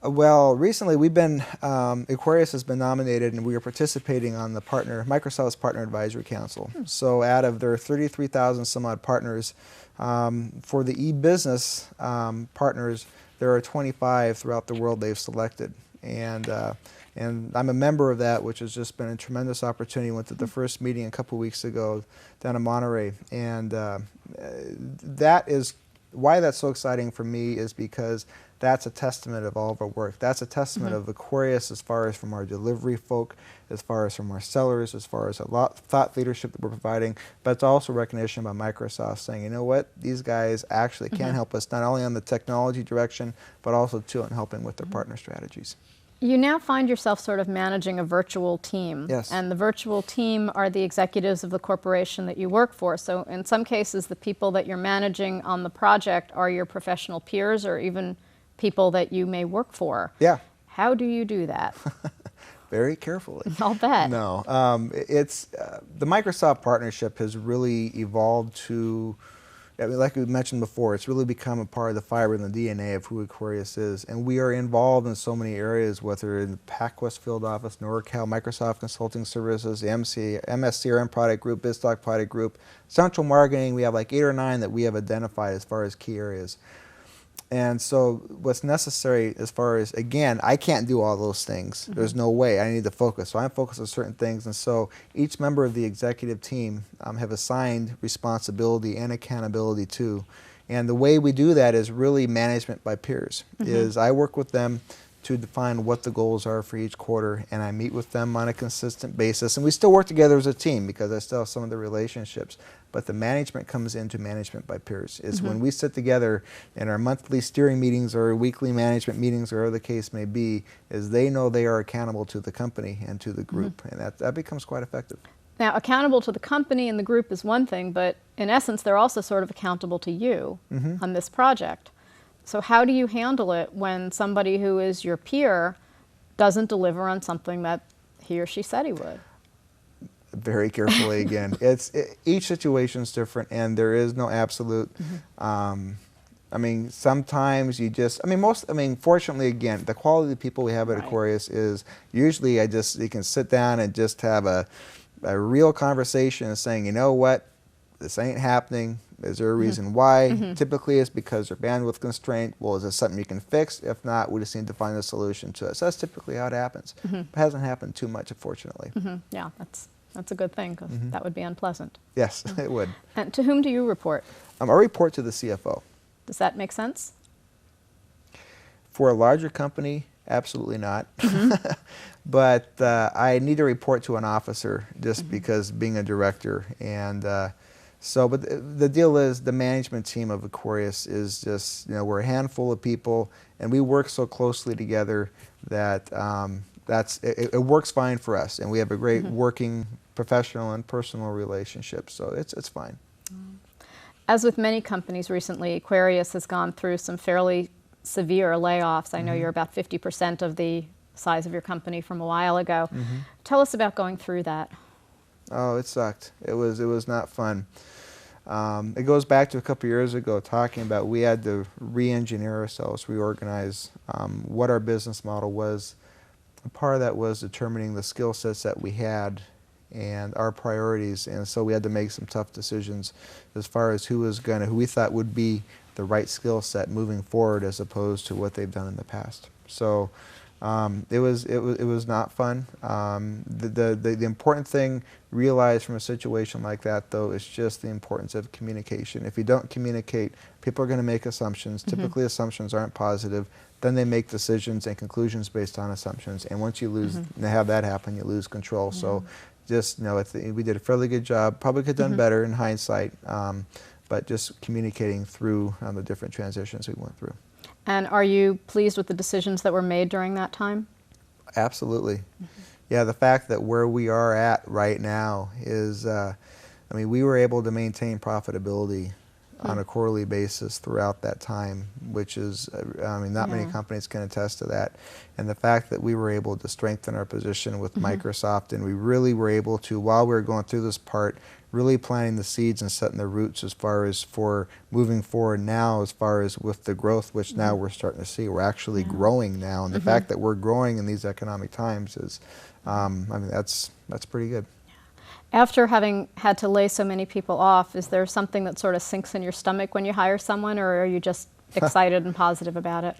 Well, recently we've been, Equarius has been nominated, and we are participating on the Microsoft's Partner Advisory Council. So out of their 33,000 some odd partners, for the e-business partners, there are 25 throughout the world they've selected. And I'm a member of that, which has just been a tremendous opportunity. Went to the first meeting a couple weeks ago down in Monterey. And that is, why that's so exciting for me is because that's a testament of all of our work. That's a testament of Equarius as far as from our delivery folk, as far as from our sellers, as far as a lot thought leadership that we're providing, but it's also recognition by Microsoft saying, you know what, these guys actually can help us not only on the technology direction, but also too in helping with their partner strategies. You now find yourself sort of managing a virtual team. Yes. And the virtual team are the executives of the corporation that you work for. So in some cases, the people that you're managing on the project are your professional peers or even people that you may work for. Yeah. How do you do that? Very carefully. I'll bet. No. The Microsoft partnership has really evolved to, I mean, like we mentioned before, it's really become a part of the fiber and the DNA of who Equarius is. And we are involved in so many areas, whether in the PacWest Field Office, NorCal, Microsoft Consulting Services, the MSCRM Product Group, BizTalk Product Group, Central Marketing. We have like 8 or 9 that we have identified as far as key areas. And so what's necessary as far as, again, I can't do all those things. There's no way. I need to focus. So I'm focused on certain things. And so each member of the executive team have assigned responsibility and accountability to. And the way we do that is really management by peers. Is I work with them to define what the goals are for each quarter, and I meet with them on a consistent basis. And we still work together as a team because I still have some of the relationships. But the management comes into management by peers. It's when we sit together in our monthly steering meetings or weekly management meetings or whatever the case may be, is they know they are accountable to the company and to the group. And that becomes quite effective. Now, accountable to the company and the group is one thing, but in essence, they're also sort of accountable to you on this project. So how do you handle it when somebody who is your peer doesn't deliver on something that he or she said he would? Very carefully again. Each situation is different, and there is no absolute. I mean, sometimes you just, fortunately, again, the quality of the people we have at Equarius is usually you can sit down and just have a real conversation and saying, you know what, this ain't happening. Is there a reason why? Typically it's because there's bandwidth constraint. Well, is this something you can fix? If not, we just need to find a solution to it. So that's typically how it happens. It hasn't happened too much, unfortunately. Yeah, that's a good thing, because that would be unpleasant. Yes, it would. And to whom do you report? I report to the CFO. Does that make sense? For a larger company, absolutely not. But I need to report to an officer just because being a director. And but the deal is the management team of Equarius is just, we're a handful of people, and we work so closely together that it works fine for us. And we have a great working professional and personal relationship, so it's fine. As with many companies recently, Equarius has gone through some fairly severe layoffs. I know you're about 50% of the size of your company from a while ago. Tell us about going through that. Oh, it sucked. It was not fun. It goes back to a couple years ago talking about we had to re-engineer ourselves, reorganize what our business model was. A part of that was determining the skill sets that we had and our priorities, and so we had to make some tough decisions as far as who we thought would be the right skill set moving forward as opposed to what they've done in the past. So it was not fun. The important thing realized from a situation like that, though, is just the importance of communication. If you don't communicate, people are going to make assumptions. Typically assumptions aren't positive. Then they make decisions and conclusions based on assumptions, and once you have that happen, you lose control. So just we did a fairly good job. Probably could have done better in hindsight, but just communicating through the different transitions we went through. And are you pleased with the decisions that were made during that time? Absolutely. Yeah, the fact that where we are at right now is, I mean, we were able to maintain profitability on a quarterly basis throughout that time, which is, I mean, not many companies can attest to that. And the fact that we were able to strengthen our position with Microsoft, and we really were able to, while we were going through this part, really planting the seeds and setting the roots as far as for moving forward now, as far as with the growth, which now we're starting to see. We're actually growing now, and the fact that we're growing in these economic times is, I mean, that's pretty good. After having had to lay so many people off, is there something that sort of sinks in your stomach when you hire someone, or are you just excited and positive about it?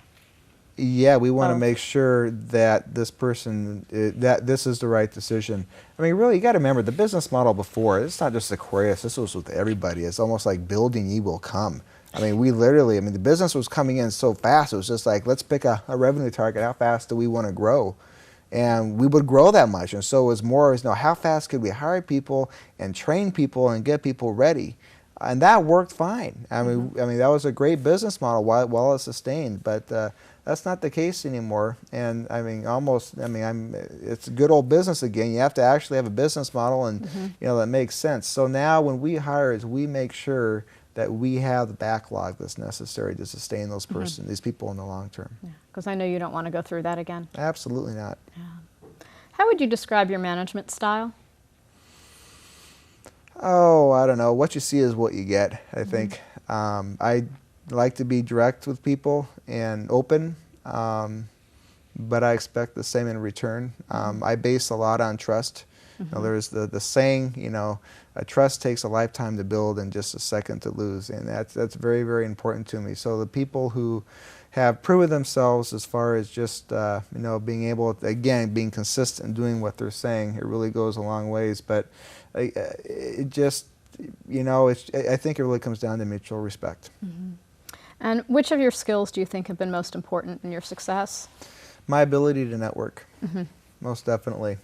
Yeah, we want to make sure that this person, that this is the right decision. I mean, really, you got to remember the business model before, it's not just Equarius, this was with everybody. It's almost like building ye will come. I mean, we literally, I mean, the business was coming in so fast, it was just like, let's pick a revenue target, how fast do we want to grow? And we would grow that much, and so it was more, you know, how fast could we hire people and train people and get people ready? And that worked fine. I mean, that was a great business model while it sustained, but that's not the case anymore. And I mean, almost, I mean, it's good old business again. You have to actually have a business model, and you know, that makes sense. So now when we hire, we make sure that we have the backlog that's necessary to sustain those these people in the long term. Because I know you don't want to go through that again. Absolutely not. Yeah. How would you describe your management style? Oh, I don't know. What you see is what you get, I think. I like to be direct with people and open, but I expect the same in return. I base a lot on trust. You know, there's the saying, you know, a trust takes a lifetime to build and just a second to lose, and that's very, very important to me. So the people who have proven themselves as far as just you know, being able to, again, being consistent and doing what they're saying, it really goes a long ways. But it just, you know, I think it really comes down to mutual respect. And which of your skills do you think have been most important in your success? My ability to network, most definitely.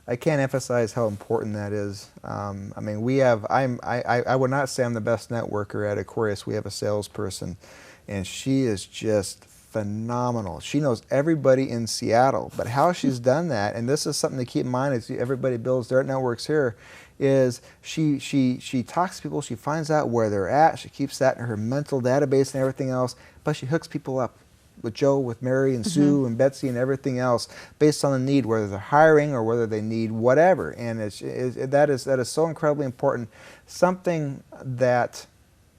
I can't emphasize how important that is. I mean, we have, I would not say I'm the best networker at Equarius. We have a salesperson, and she is just phenomenal. She knows everybody in Seattle, but how she's done that, and this is something to keep in mind as everybody builds their networks here, is she talks to people, she finds out where they're at, she keeps that in her mental database and everything else, but she hooks people up with Joe, with Mary and Sue and Betsy and everything else based on the need, whether they're hiring or whether they need whatever. And that is so incredibly important. Something that,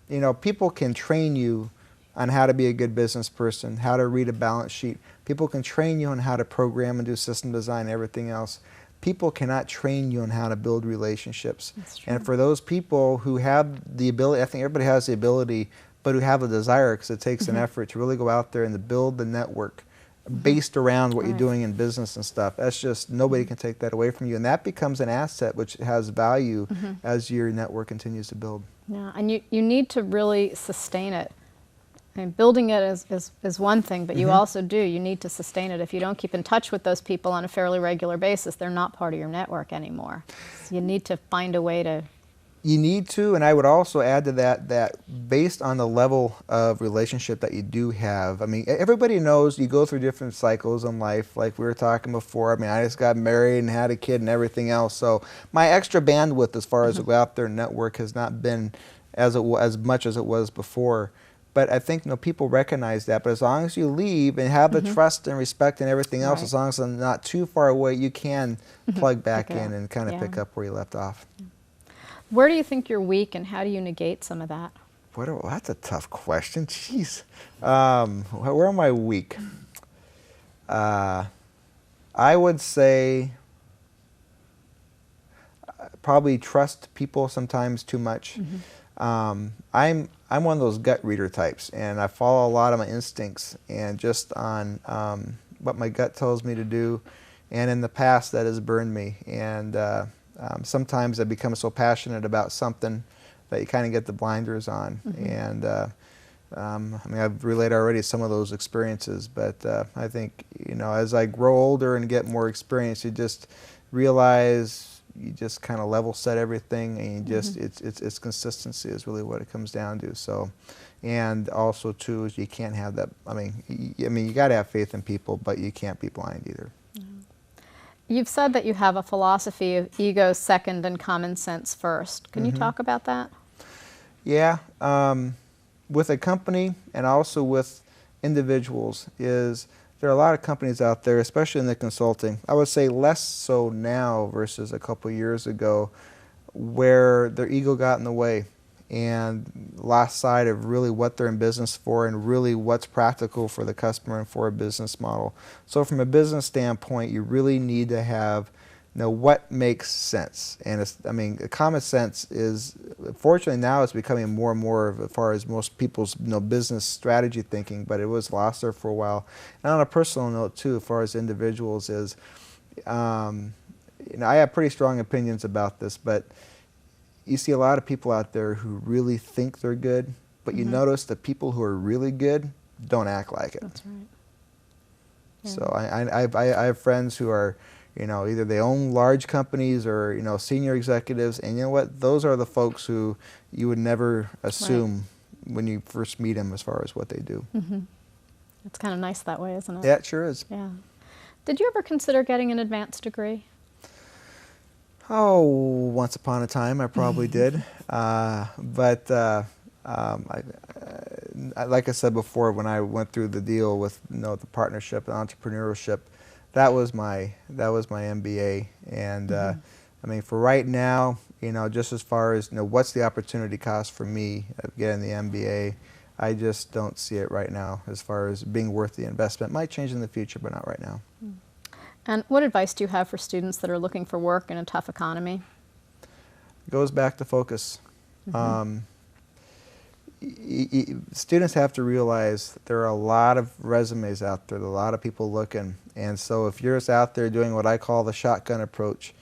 you know, people can train you on how to be a good business person, how to read a balance sheet. People can train you on how to program and do system design and everything else. People cannot train you on how to build relationships. That's true. And for those people who have the ability, I think everybody has the ability, but who have the desire, because it takes an effort to really go out there and to build the network based around what you're doing in business and stuff. That's just, nobody can take that away from you. And that becomes an asset which has value as your network continues to build. Yeah, and you need to really sustain it. I mean, building it is one thing, but you also you need to sustain it. If you don't keep in touch with those people on a fairly regular basis, they're not part of your network anymore. So you need to find a way to... You need to, and I would also add to that based on the level of relationship that you do have, I mean, everybody knows you go through different cycles in life, like we were talking before. I mean, I just got married and had a kid and everything else, so my extra bandwidth as far as to go out there and network has not been as much as it was before. But I think, you know, people recognize that. But as long as you leave and have the trust and respect and everything else, as long as I'm not too far away, you can plug back in and kind of pick up where you left off. Where do you think you're weak, and how do you negate some of that? That's a tough question. Jeez. Where am I weak? I would say probably trust people sometimes too much. I'm one of those gut reader types, and I follow a lot of my instincts and just on what my gut tells me to do. And in the past, that has burned me. And sometimes I become so passionate about something that you kind of get the blinders on. And I mean, I've relayed already some of those experiences, but I think, you know, as I grow older and get more experience, you just realize you just kind of level set everything, and you just it's consistency is really what it comes down to. So, and also too is you can't have that. I mean, you got to have faith in people, but you can't be blind either. You've said that you have a philosophy of ego second and common sense first. Can you talk about that? Yeah, with a company and also with individuals is there are a lot of companies out there, especially in the consulting. I would say less so now versus a couple years ago, where their ego got in the way and lost sight of really what they're in business for and really what's practical for the customer and for a business model. So from a business standpoint, you really need to have what makes sense. And common sense is, fortunately now it's becoming more and more as far as most people's business strategy thinking, but it was lost there for a while. And on a personal note too, as far as individuals is, I have pretty strong opinions about this, but you see a lot of people out there who really think they're good, but you notice the people who are really good don't act like it. That's right. Yeah. So I have friends who are, either they own large companies or, senior executives, and you know what? Those are the folks who you would never assume when you first meet them as far as what they do. It's kind of nice that way, isn't it? Yeah, it sure is. Yeah. Did you ever consider getting an advanced degree? Oh, once upon a time I probably did. But like I said before, when I went through the deal with the partnership and entrepreneurship, that was my MBA. And for right now, just as far as what's the opportunity cost for me of getting the MBA, I just don't see it right now as far as being worth the investment. Might change in the future, but not right now. And what advice do you have for students that are looking for work in a tough economy? It goes back to focus. Students have to realize that there are a lot of resumes out there, a lot of people looking, and so if you're just out there doing what I call the shotgun approach,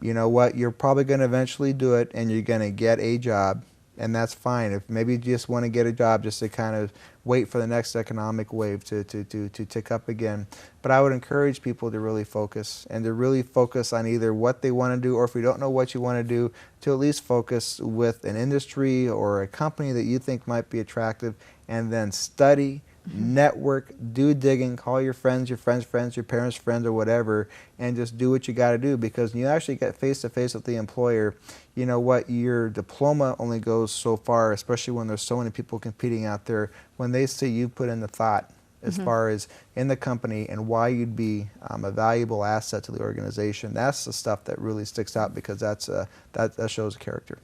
you know what, you're probably going to eventually do it and you're going to get a job, and that's fine. If maybe you just want to get a job just to kind of wait for the next economic wave to tick up again. But I would encourage people to really focus, and to really focus on either what they want to do, or if you don't know what you want to do, to at least focus with an industry or a company that you think might be attractive, and then study, network, do digging, call your friends, your friends' your parents' friends, or whatever, and just do what you got to do, because when you actually get face-to-face with the employer, you know what, your diploma only goes so far, especially when there's so many people competing out there. When they see you put in the thought as far as in the company and why you'd be a valuable asset to the organization, that's the stuff that really sticks out, because that shows character.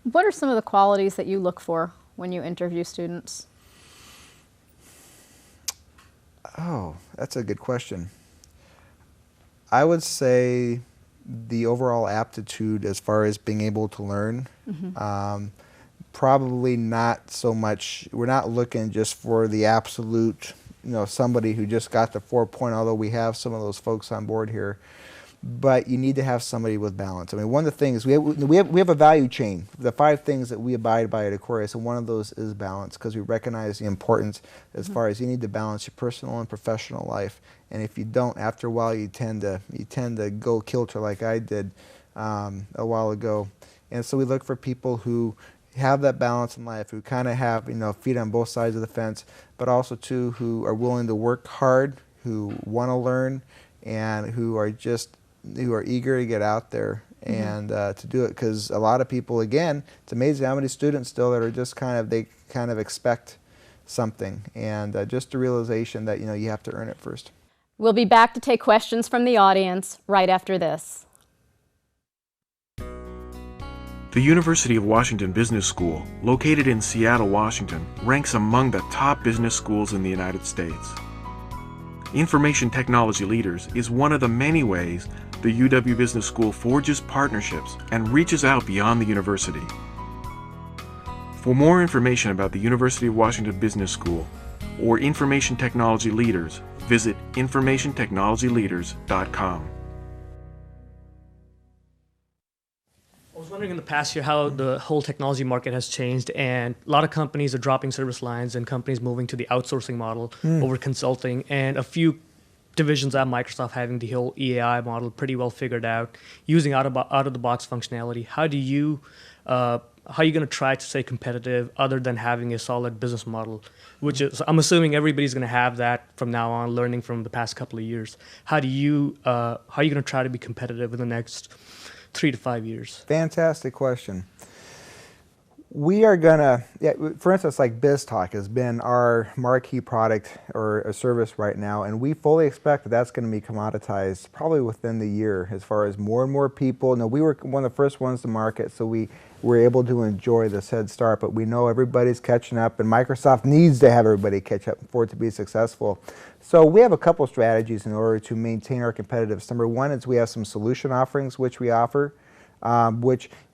What are some of the qualities that you look for when you interview students? Oh, that's a good question. I would say the overall aptitude as far as being able to learn. Probably not so much, we're not looking just for the absolute, somebody who just got the 4.0, although we have some of those folks on board here. But you need to have somebody with balance. One of the things, we have a value chain, the 5 things that we abide by at Equarius, and one of those is balance, because we recognize the importance as far as you need to balance your personal and professional life. And if you don't, after a while, you tend to go kilter like I did a while ago. And so we look for people who have that balance in life, who kind of have feet on both sides of the fence, but also too who are willing to work hard, who want to learn, and who are eager to get out there and to do it. Because a lot of people, again, it's amazing how many students still that are just they expect something, and just a realization that you have to earn it first. We'll be back to take questions from the audience right after this. The University of Washington Business School, located in Seattle, Washington, ranks among the top business schools in the United States. Information Technology Leaders is one of the many ways the UW Business School forges partnerships and reaches out beyond the university. For more information about the University of Washington Business School or Information Technology Leaders, visit informationtechnologyleaders.com. I was wondering in the past year how the whole technology market has changed, and a lot of companies are dropping service lines and companies moving to the outsourcing model over consulting, and a few divisions at Microsoft having the whole EAI model pretty well figured out, using out of the box functionality. How are you going to try to stay competitive other than having a solid business model, which is, I'm assuming everybody's going to have that from now on, learning from the past couple of years. How are you going to try to be competitive in the next 3 to 5 years? Fantastic question. We are gonna, for instance, like BizTalk has been our marquee product or a service right now, and we fully expect that that's going to be commoditized probably within the year as far as more and more people. Now, we were one of the first ones to market, so we were able to enjoy this head start, but we know everybody's catching up, and Microsoft needs to have everybody catch up for it to be successful. So we have a couple strategies in order to maintain our competitiveness. Number one is we have some solution offerings which we offer.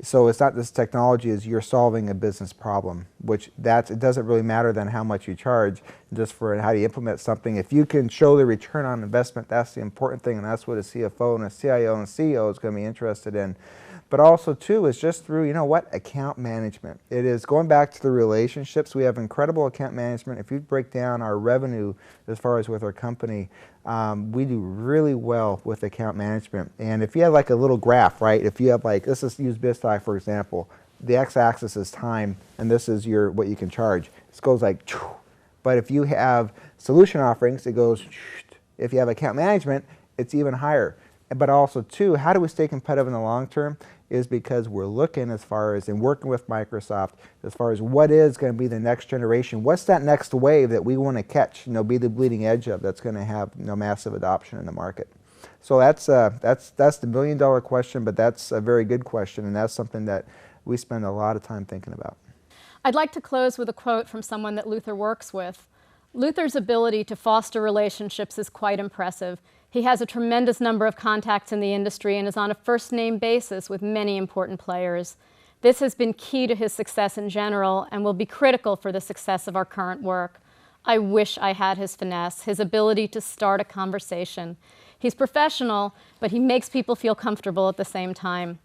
So it's not this technology is you're solving a business problem, it doesn't really matter then how much you charge, just for how you implement something. If you can show the return on investment, that's the important thing, and that's what a CFO and a CIO and a CEO is going to be interested in. But also too is just through, account management. It is going back to the relationships. We have incredible account management. If you break down our revenue as far as with our company, we do really well with account management. And if you have like a little graph, right? If you have like, let's just use BizTalk for example. The x-axis is time, and this is what you can charge. This goes like, but if you have solution offerings, it goes. If you have account management, it's even higher. But also too, how do we stay competitive in the long term? Is because we're looking as far as, and working with Microsoft, as far as what is going to be the next generation. What's that next wave that we want to catch, be the bleeding edge of, that's going to have massive adoption in the market. So that's the million-dollar question, but that's a very good question, and that's something that we spend a lot of time thinking about. I'd like to close with a quote from someone that Luther works with. Luther's ability to foster relationships is quite impressive. He has a tremendous number of contacts in the industry and is on a first-name basis with many important players. This has been key to his success in general and will be critical for the success of our current work. I wish I had his finesse, his ability to start a conversation. He's professional, but he makes people feel comfortable at the same time.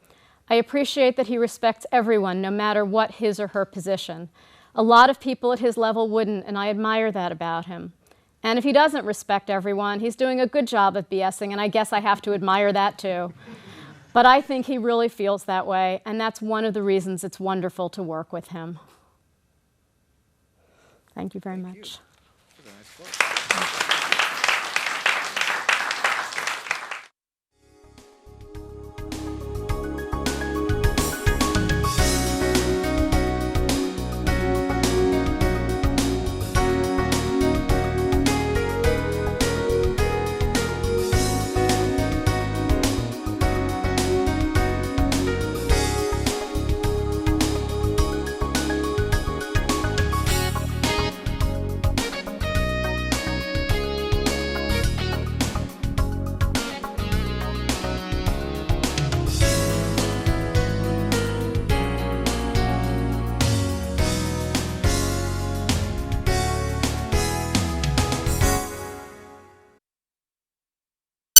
I appreciate that he respects everyone, no matter what his or her position. A lot of people at his level wouldn't, and I admire that about him. And if he doesn't respect everyone, he's doing a good job of BSing, and I guess I have to admire that too. But I think he really feels that way, and that's one of the reasons it's wonderful to work with him. Thank you very much. Thank you.